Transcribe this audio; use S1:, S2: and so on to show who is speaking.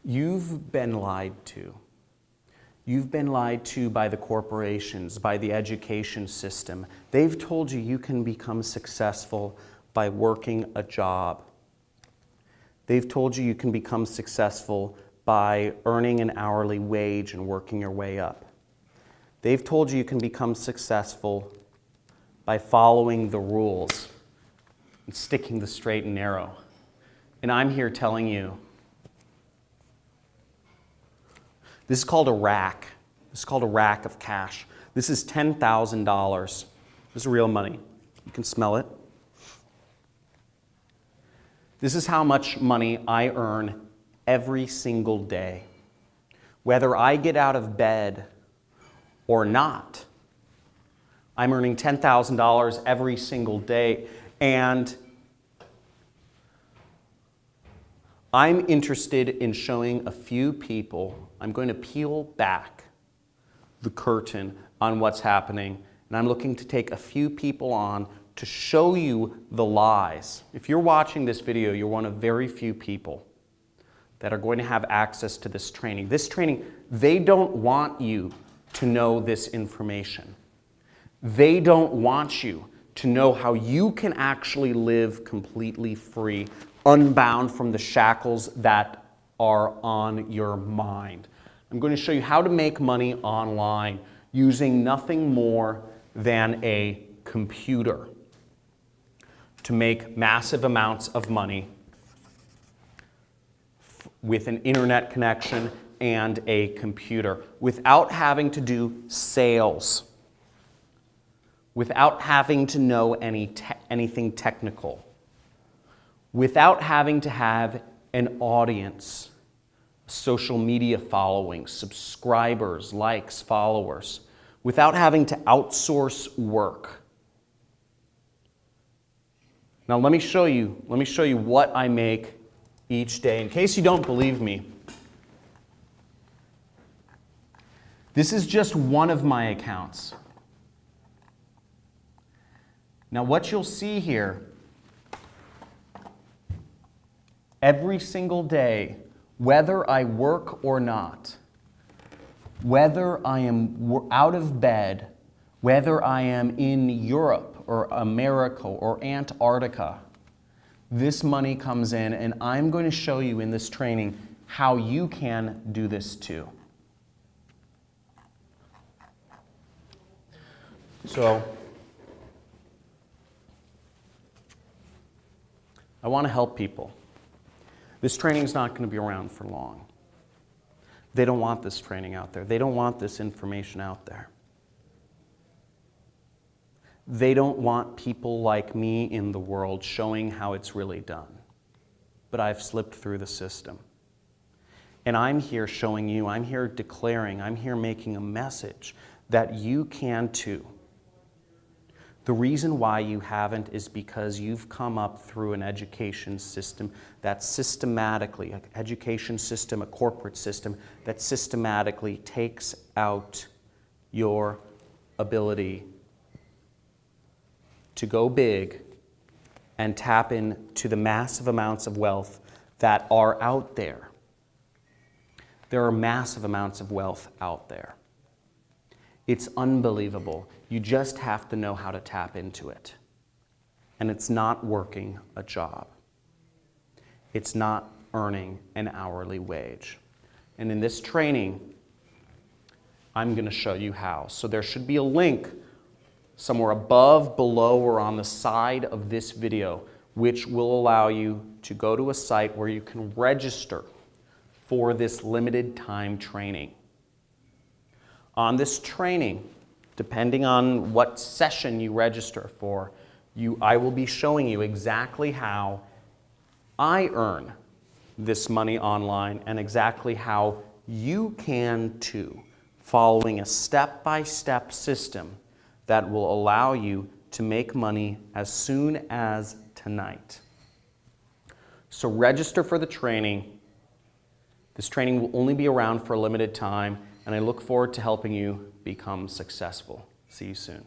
S1: You've been lied to. You've been lied to by the corporations, by the education system. They've told you you can become successful by working a job. They've told you you can become successful by earning an hourly wage and working your way up. They've told you you can become successful by following the rules and sticking the straight and narrow. And I'm here telling you, this is called a rack. This is called a rack of cash. This is $10,000. This is real money. You can smell it. This is how much money I earn every single day. Whether I get out of bed or not, I'm earning $10,000 every single day. And I'm interested in showing a few people. I'm going to peel back the curtain on what's happening, and I'm looking to take a few people on to show you the lies. If you're watching this video, you're one of very few people that are going to have access to this training. This training, they don't want you to know this information. They don't want you to know how you can actually live completely free, unbound from the shackles that are on your mind. I'm going to show you how to make money online using nothing more than a computer to make massive amounts of money with an internet connection and a computer without having to do sales, without having to know anything technical, without having to have an audience, social media following, subscribers, likes, followers, without having to outsource work. Now let me show you what I make each day. In case you don't believe me, this is just one of my accounts. Now what you'll see here, every single day, whether I work or not, whether I am out of bed, whether I am in Europe or America or Antarctica, this money comes in, and I'm going to show you in this training how you can do this too. So, I want to help people. This training is not going to be around for long. They don't want this training out there. They don't want this information out there. They don't want people like me in the world showing how it's really done. But I've slipped through the system. And I'm here showing you, I'm here declaring, I'm here making a message that you can too. The reason why you haven't is because you've come up through an education system that systematically, an education system, a corporate system, that systematically takes out your ability to go big and tap into the massive amounts of wealth that are out there. There are massive amounts of wealth out there. It's unbelievable. You just have to know how to tap into it. And it's not working a job. It's not earning an hourly wage. And in this training, I'm going to show you how. So there should be a link somewhere above, below, or on the side of this video, which will allow you to go to a site where you can register for this limited time training. On this training, depending on what session you register for, I will be showing you exactly how I earn this money online and exactly how you can too, following a step-by-step system that will allow you to make money as soon as tonight. So register for the training. This training will only be around for a limited time, and I look forward to helping you become successful. See you soon.